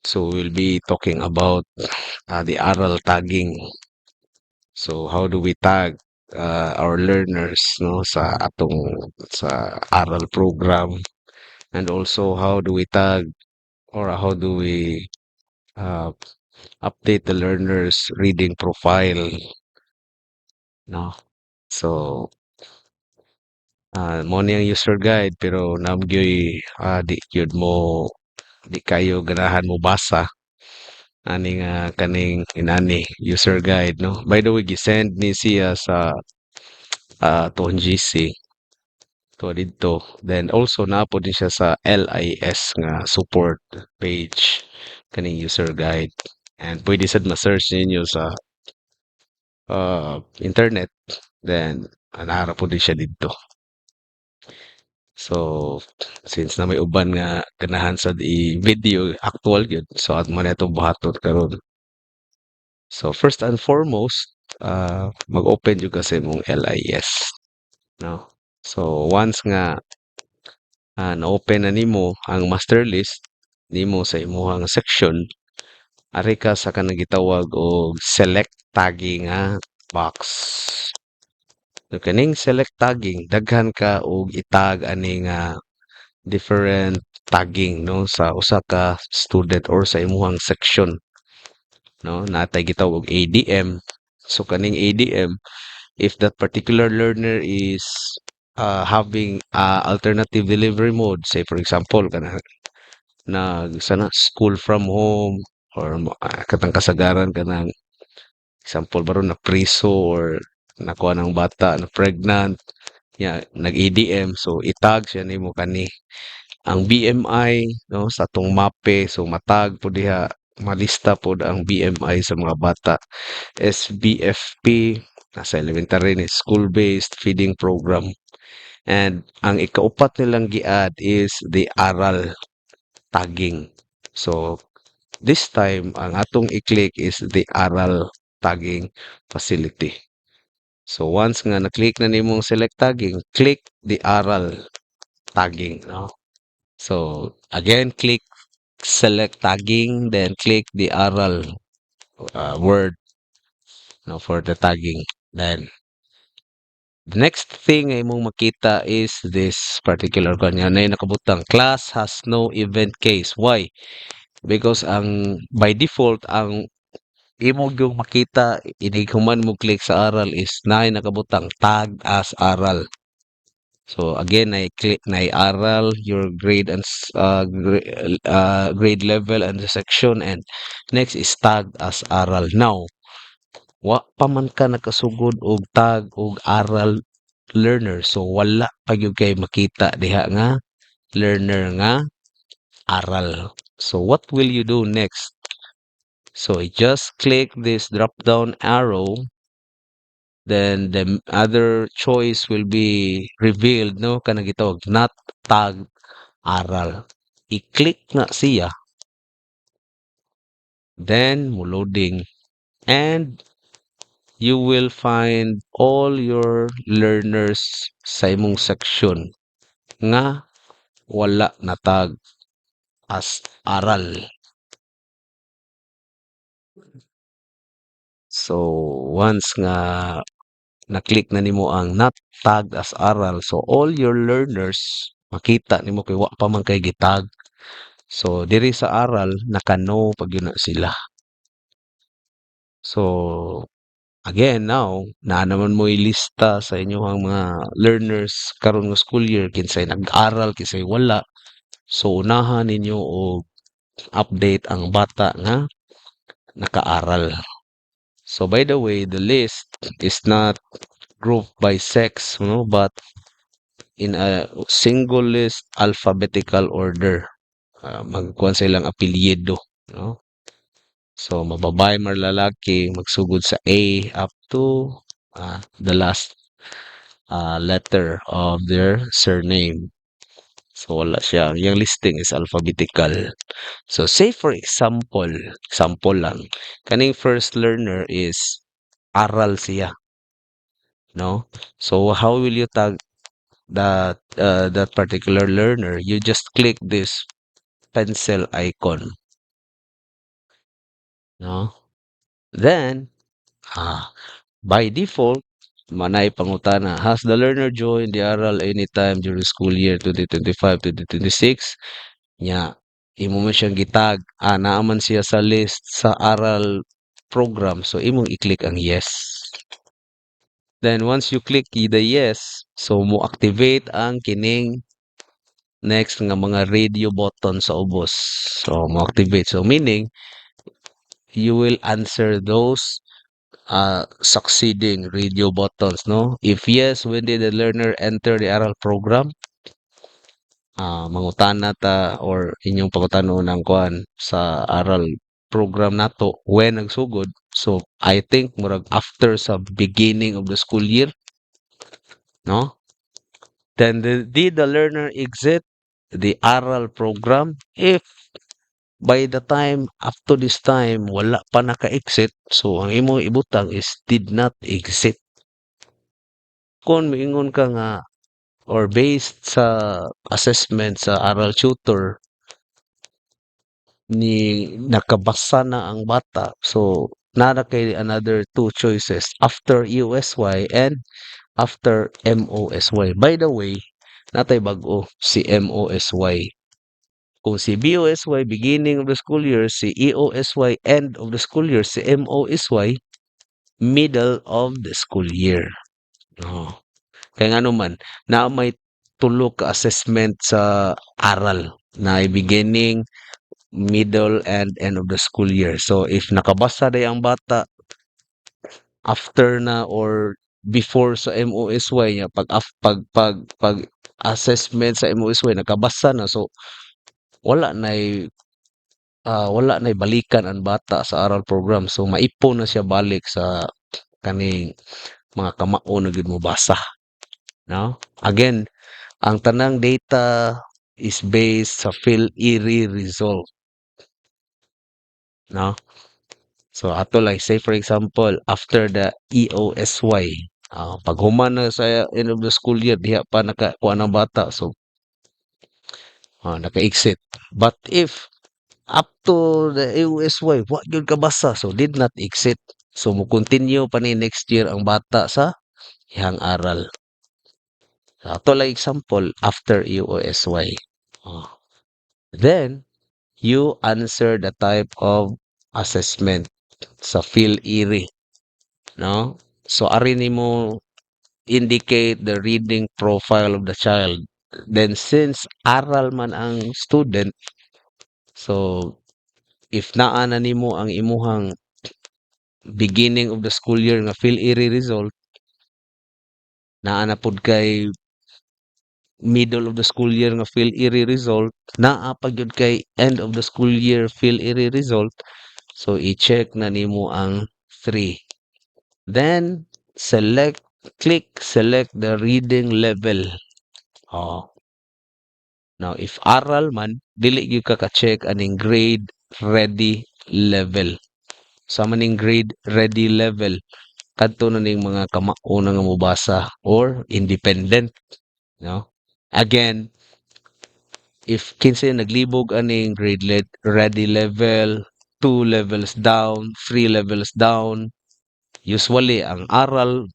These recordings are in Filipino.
So we'll be talking about the oral tagging. So how do we tag our learners no sa aral program, and also how do we tag or how do we uh, update the learners reading profile no. So mo niyang user guide pero namgyoy di gyud mo di kayo ganahan mo basa ani nga kaning inani user guide no. By the way, gisend ni siya sa tuhon GC to didto. Then also napo din siya sa LIS nga support page kaning user guide. And pwede sad ma-search ninyo sa internet. Then anara po din siya didto. So since na may uban nga ganahan sa i-video actual gyud, so at man itong buhaton karon. So first and foremost, mag-open jud kasi mong LIS, no? So once nga na-open na nimo ang master list nimo sa imong section, ari ka sa kanang gitawag og select tagging nga box. So kaning select tagging, daghan ka og itag ani nga different tagging no sa usa ka student or sa imong section, no? Natay gitawag og ADM. So kaning ADM, if that particular learner is having alternative delivery mode, say for example sana school from home or katang kasagaran kanang example baron na priso or nakuha ng bata na pregnant, nag-EDM, so itag siya nimo kani ang BMI no sa tong MAPE, so matag po diha malista po ang BMI sa mga bata. SBFP nasa elementary ni school-based feeding program. And ang ikaupat nilang giad is the aral tagging. So this time ang atong i-click is the aral tagging facility. So once nga na-click na nimong select tagging, click the aral tagging, no? So again, click select tagging, then click the aral word no, for the tagging. Then the next thing ay mong makita is this particular kanya na yung nakabutang class has no event case. Why? Because ang by default ang imo yung makita inighuman mo click sa aral is na nakabutang tag as aral. So again, I click na aral, your grade and grade level and the section, and next is tag as aral. Now, wa pa man ka nakasugod og tag og aral learner. So wala pa gyud kay makita diha nga learner nga aral. So what will you do next? So just click this drop down arrow, then the other choice will be revealed, no? Kanang gitawag not tag aral. I-click na siya, then mo loading, and you will find all your learners sa imong section nga wala na tag as aral. So once nga na-click na nimo ang not tag as aral, so all your learners makita nimo kay wa pa man kay gitag. So diri sa aral naka-no pag yun na sila. So again now naa naman mo ilista sa inyong mga learners karon nga school year kinsay nag-aral kinsay wala. So unahan ninyo og update ang bata nga nakaaral. So by the way, the list is not grouped by sex, no, but in a single list alphabetical order. Magkuhan sa ilang apelyido, no? So mababae mar lalaki magsugod sa A up to the last letter of their surname. So wala siya. Yung listing is alphabetical. So say for example lang, kaning first learner is aral siya, no? So how will you tag that particular learner? You just click this pencil icon. no? Then, ah, by default, manay pangutana, has the learner joined the aral anytime during school year 2025-2026? Nya, imo man siyang gitag, naaman siya sa list sa aral program. So, imong i-click ang yes. Then, once you click the yes, so mo activate ang kining next nga mga radio button sa ubos. So, mo activate. So, meaning, you will answer those succeeding radio buttons, no? If yes, when did the learner enter the aral program? Mangutana ta or inyong pangutanon ng kuan sa aral program nato when nagsugod. So, I think murag after sa beginning of the school year, no? Then, did the learner exit the aral program? If by the time, up to this time, wala pa naka-exit, so ang imo ibutang is did not exit. Kung miingon ka nga or based sa assessment sa aral tutor ni nakabasa na ang bata. So, nara kay another two choices after EOSY and after MOSY. By the way, natay bag-o si MOSY. Kung si BOSY beginning of the school year, si EOSY end of the school year, si MOSY middle of the school year. Oh. Kaya nga naman, na may tulo ka assessment sa aral na beginning, middle, and end of the school year. So, if nakabasa na ang bata after na or before sa MOSY niya, pag assessment sa MOSY, nakabasa na. So, wala na wala na balikan ang bata sa aral program. So, maipon na siya balik sa kaning mga kamao na gid mo basa. No? Again, ang tanang data is based sa PhilErie result, no? So ato like say for example, after the EOSY, pag human na sa end of the school year, diha pa nakakuha ng bata, so naka-exit. But if up to the EOSY, wa gyud kabasa, so did not exit. So mo continue pa ni next year ang bata sa ihang aral. So, ato like example, after EOSY. Ah, then you answer the type of assessment sa PhilErie, no? So, ari nimo indicate the reading profile of the child. Then, since aral man ang student, so, if naa na nimo ang imuhang beginning of the school year nga PhilErie result, naa na pud kay middle of the school year nga PhilErie result, naa pa gyud kay end of the school year PhilErie result, so i-check na nimo ang 3. Then select the reading level. Oh. Now if aral man, dili gyud ka ka-check aning grade ready level. Sa maning grade ready level, kadto na ning mga kamao na nga mobasa or independent, no? Again, if kinsa naglibog aning ready level, 2 levels down, 3 levels down, usually ang aral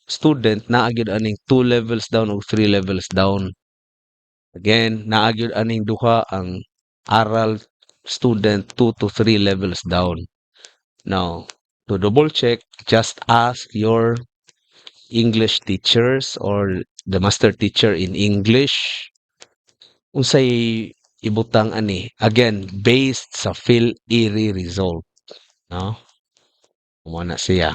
student naa gyud aning 2 levels down o 3 levels down. Again, naa gyud aning duha ang aral student 2 to 3 levels down. Now, to double check, just ask your English teachers or the master teacher in English unsay ibutang ani. Again, based sa PhilErie result, no? Mo na siya.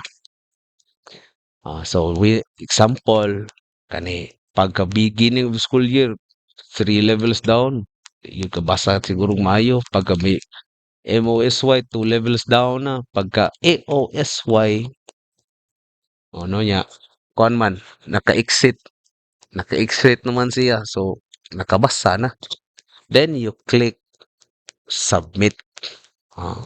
So we example kani pagka beginning of school year 3 levels down, yung kabasa siguro maayo. Pagka may MOSY 2 levels down na. Pagka AOSY, ano niya, kuan man, naka-exit naman siya. So nakabasa na. Then you click submit. Ah,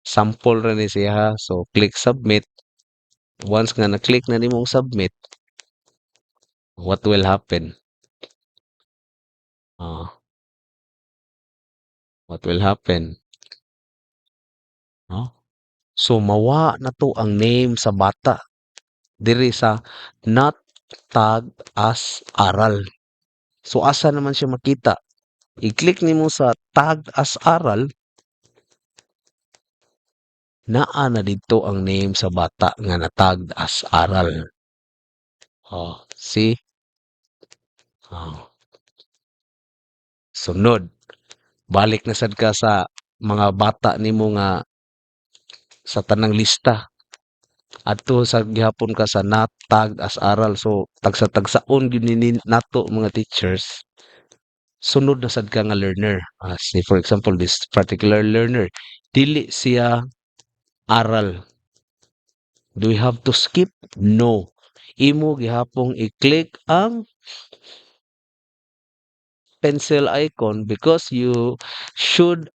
sample ra ni siya ha. So click submit. Once nga na-click na nimong submit, what will happen? Ah, what will happen? no? So mawa na to ang name sa bata diri sa not tagged as aral. So asa naman siya makita? I-click nimo sa tag as aral, naa na dito ang name sa bata nga na-tagged as aral. Oh, see? Oh, sunod. Balik na sad ka sa mga bata nimo nga sa tanang lista. Adto sa gihapon ka sa not tagged as aral. So tagsa-tagsaon gyud ni nato mga teachers. Sunod na sad ka nga learner. Say for example this particular learner dili siya aral. Do you have to skip? No. Imo gihapong i-click ang pencil icon because you should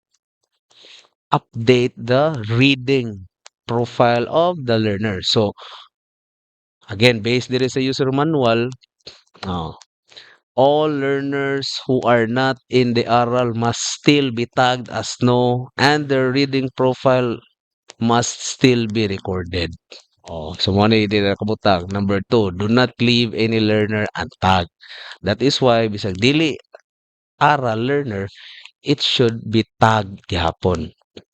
update the reading profile of the learner. So, again, based diri sa user manual, uh, all learners who are not in the aral must still be tagged as no and their reading profile must still be recorded. Oh, so mo ni dili na kabutang. Number two, do not leave any learner untagged. That is why bisag dili aral learner, it should be tagged gihapon.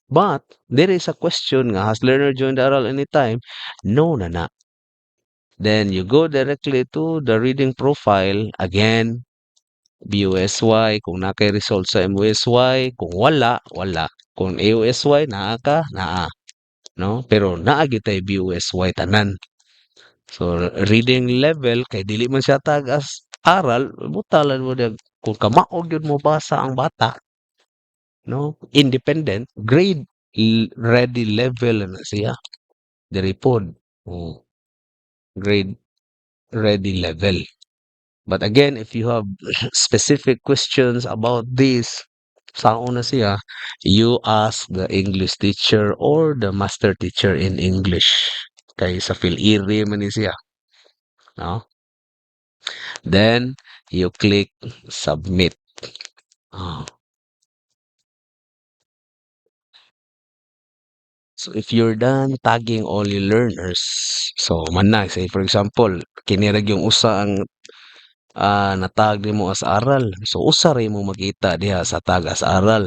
But there is a question nga, has learner joined the aral anytime? No na na. Then you go directly to the reading profile. Again, BUSY, kung na kay result sa MUSY, kung wala, wala. Kung AUSY, naa ka, naa. No? Pero naa gyud tay BUSY tanan. So reading level kay dili man siya tag as aral, butalan mo dag kung kamaog gyud mo basa ang bata, no? Independent, grade ready level na siya. Diri pod. Oh, grade ready level. But again, if you have specific questions about this, saan na siya, you ask the English teacher or the master teacher in English. Kay sa PhilIri man ni siya. No? Then, you click submit. Ah. So, if you're done tagging all your learners, so man na, say for example, kinirag yung usa ang natag mo as aral. So, usa rin mo makita diha sa tag as aral.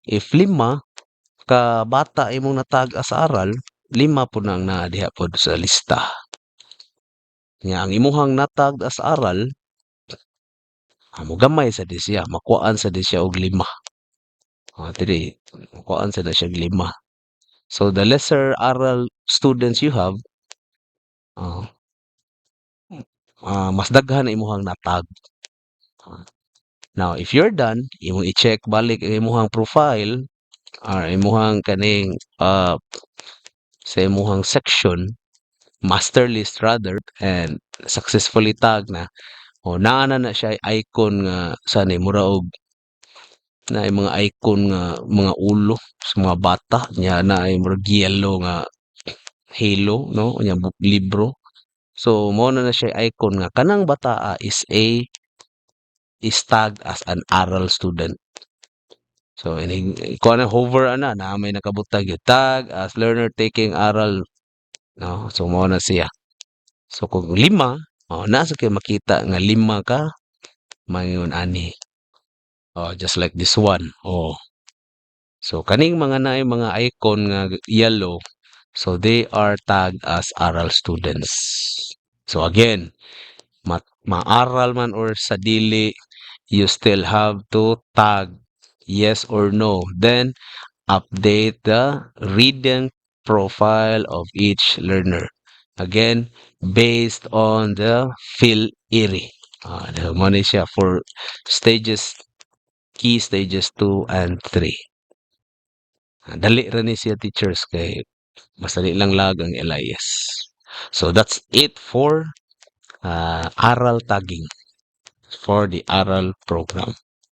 If lima ka bata imong natag as aral, lima po nang naa diha po sa lista. Nga ang imuhang natag as aral, mo gamay sa di siya, makuhaan sa di siya og lima. Dili, makuhaan sa na siya og lima. So, the lesser aral students you have, ah, mas daghan na imuhang natag. Ah, Now, if you're done, imong i-check balik ang imuhang profile or imuhang kaning sa imuhang section, master list rather, and successfully tag na. O naa na siya icon nga sa ni mura og na mga icon nga mga ulo sa mga bata nya na ay murag yellow nga halo no nya libro. So mo na siya icon nga kanang bataa is tagged as an aral student. So ini ko na hover ana na may nakabutag yung tag as learner taking aral no. So mo na siya. So kung lima, nasa kay makita nga lima ka mayon ani. Just like this one. So kaning mga naay mga icon nga yellow, so they are tagged as aral students. So again, maaral man or sa dili, you still have to tag yes or no. Then update the reading profile of each learner. Again, based on the PhilIri. Mo ni siya for stages, key stages 2 and 3. Dali ra ni siya teachers kay mas dali lang lag ang LIS. So that's it for aral tagging for the aral program.